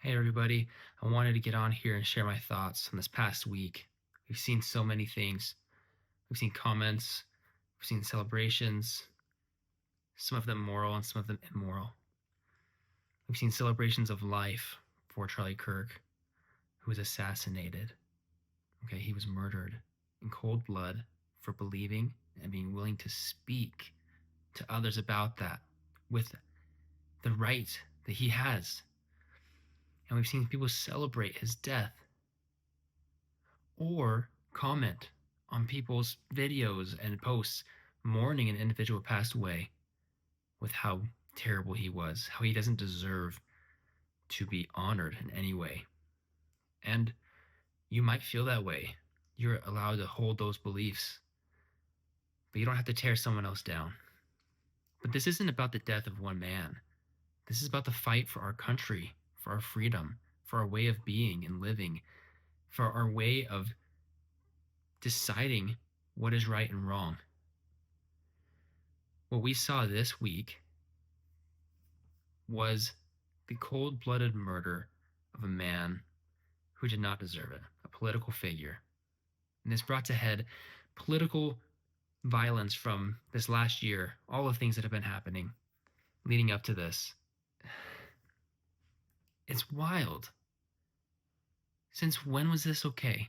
Hey everybody, I wanted to get on here and share my thoughts on this past week. We've seen so many things. We've seen comments, we've seen celebrations, some of them moral and some of them immoral. We've seen celebrations of life for Charlie Kirk, who was assassinated. Okay, he was murdered in cold blood for believing and being willing to speak to others about that with the right that he has. And we've seen people celebrate his death or comment on people's videos and posts mourning an individual passed away with how terrible he was, how he doesn't deserve to be honored in any way. And you might feel that way. You're allowed to hold those beliefs, but you don't have to tear someone else down. But this isn't about the death of one man. This is about the fight for our country, for our freedom, for our way of being and living, for our way of deciding what is right and wrong. What we saw this week was the cold blooded murder of a man who did not deserve it, a political figure. And this brought to head political violence from this last year, all the things that have been happening leading up to this. It's wild. Since when was this okay?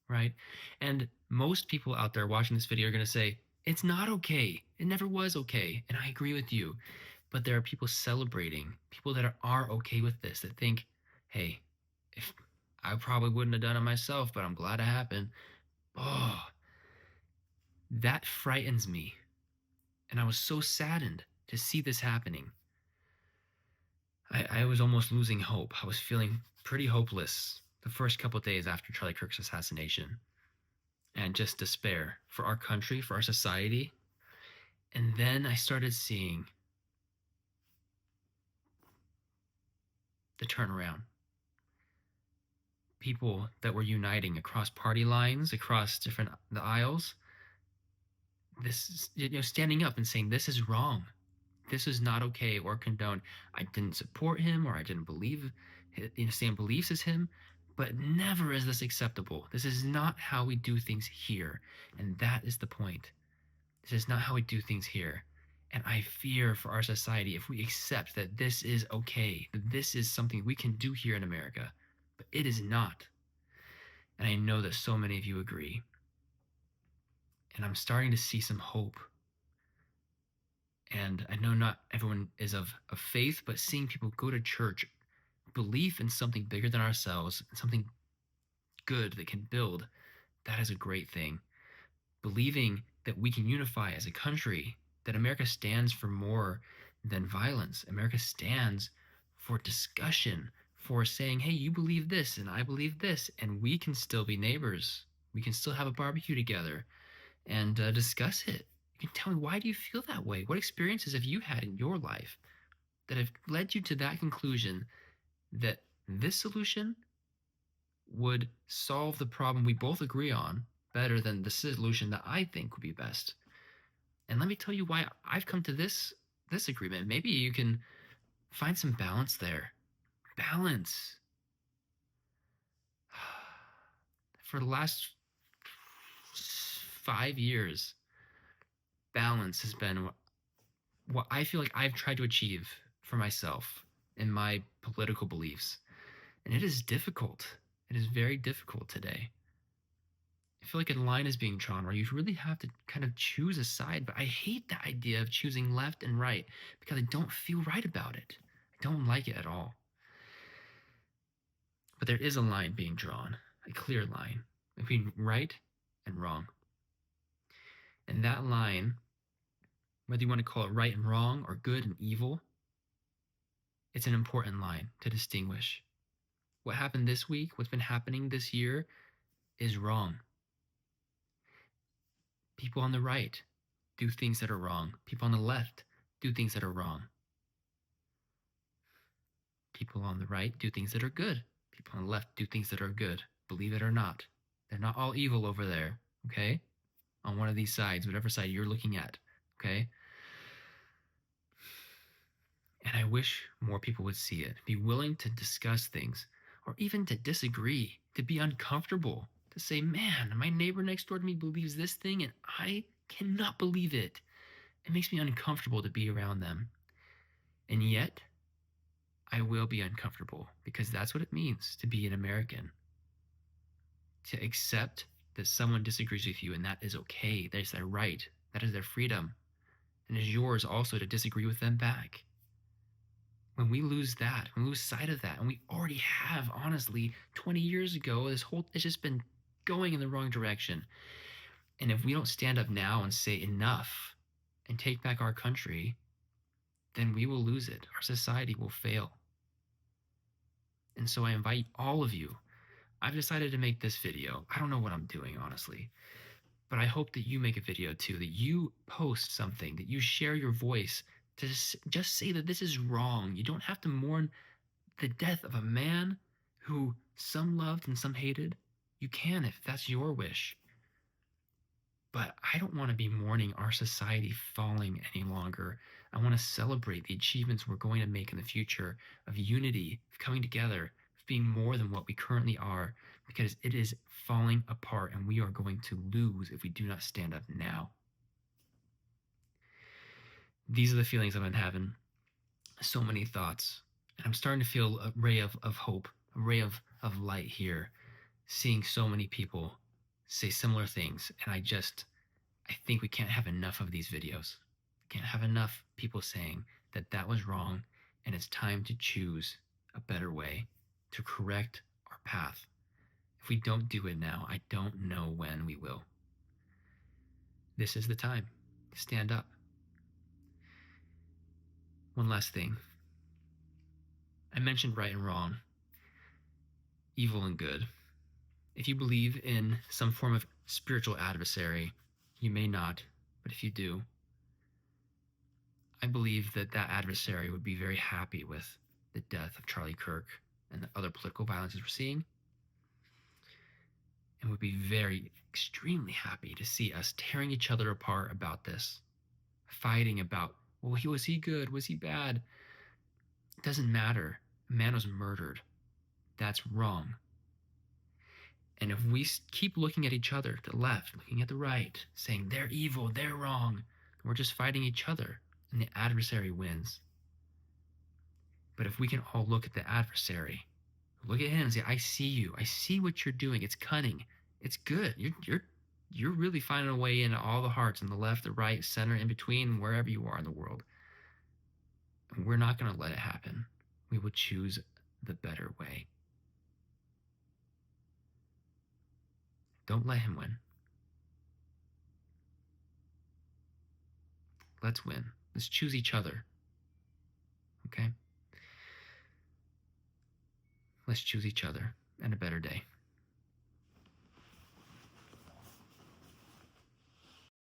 Right? And most people out there watching this video are going to say, it's not okay. It never was okay. And I agree with you. But there are people celebrating, people that are okay with this, that think, hey, if I probably wouldn't have done it myself, but I'm glad it happened. Oh, that frightens me. And I was so saddened to see this happening. I was almost losing hope. I was feeling pretty hopeless the first couple of days after Charlie Kirk's assassination, and just despair for our country, for our society. And then I started seeing the turnaround. People that were uniting across party lines, across the aisles. This is, standing up and saying this is wrong. This is not okay or condoned. I didn't support him or I didn't believe in the same beliefs as him, but never is this acceptable. This is not how we do things here. And that is the point. This is not how we do things here. And I fear for our society if we accept that this is okay, that this is something we can do here in America, but it is not. And I know that so many of you agree. And I'm starting to see some hope. And I know not everyone is of faith, but seeing people go to church, belief in something bigger than ourselves, something good that can build, that is a great thing. Believing that we can unify as a country, that America stands for more than violence. America stands for discussion, for saying, hey, you believe this and I believe this, and we can still be neighbors. We can still have a barbecue together and discuss it. You can tell me, why do you feel that way? What experiences have you had in your life that have led you to that conclusion that this solution would solve the problem we both agree on better than the solution that I think would be best? And let me tell you why I've come to this agreement. Maybe you can find some balance there. Balance. For the last 5 years, balance has been what I feel like I've tried to achieve for myself in my political beliefs. And it is difficult. It is very difficult today. I feel like a line is being drawn where you really have to kind of choose a side, but I hate the idea of choosing left and right because I don't feel right about it. I don't like it at all. But there is a line being drawn, a clear line between right and wrong. And that line, whether you want to call it right and wrong or good and evil, it's an important line to distinguish. What happened this week, what's been happening this year, is wrong. People on the right do things that are wrong. People on the left do things that are wrong. People on the right do things that are good. People on the left do things that are good. Believe it or not. They're not all evil over there, okay? On one of these sides, whatever side you're looking at, okay? And And I wish more people would see it, be willing to discuss things, or even to disagree, to be uncomfortable, to say, man, my neighbor next door to me believes this thing and I cannot believe it. It makes me uncomfortable to be around them. And yet, I will be uncomfortable because that's what it means to be an American. To accept that someone disagrees with you and that is okay. That is their right. That is their freedom. And it is yours also to disagree with them back. When we lose that, when we lose sight of that, and we already have, honestly, 20 years ago, it's just been going in the wrong direction. And if we don't stand up now and say enough and take back our country, then we will lose it. Our society will fail. And so I invite all of you. I've decided to make this video. I don't know what I'm doing, honestly. But I hope that you make a video too, that you post something, that you share your voice to just say that this is wrong. You don't have to mourn the death of a man who some loved and some hated. You can if that's your wish. But I don't want to be mourning our society falling any longer. I want to celebrate the achievements we're going to make in the future of unity, of coming together, of being more than what we currently are, because it is falling apart and we are going to lose if we do not stand up now. These are the feelings I've been having. So many thoughts. And I'm starting to feel a ray of hope, a ray of light here, seeing so many people say similar things. And I think we can't have enough of these videos. We can't have enough people saying that that was wrong and it's time to choose a better way to correct our path. If we don't do it now, I don't know when we will. This is the time to stand up. One last thing. I mentioned right and wrong, evil and good. If you believe in some form of spiritual adversary, you may not, but if you do, I believe that that adversary would be very happy with the death of Charlie Kirk and the other political violences we're seeing, and would be very, extremely happy to see us tearing each other apart about this, fighting about, well, was he good? Was he bad? It doesn't matter. A man was murdered. That's wrong. And if we keep looking at each other, the left, looking at the right, saying they're evil, they're wrong, we're just fighting each other, and the adversary wins. But if we can all look at the adversary, look at him and say, I see you. I see what you're doing. It's cunning. It's good. You're really finding a way into all the hearts on the left, the right, center, in between, wherever you are in the world. And we're not going to let it happen. We will choose the better way. Don't let him win. Let's win. Let's choose each other. Okay? Let's choose each other and a better day.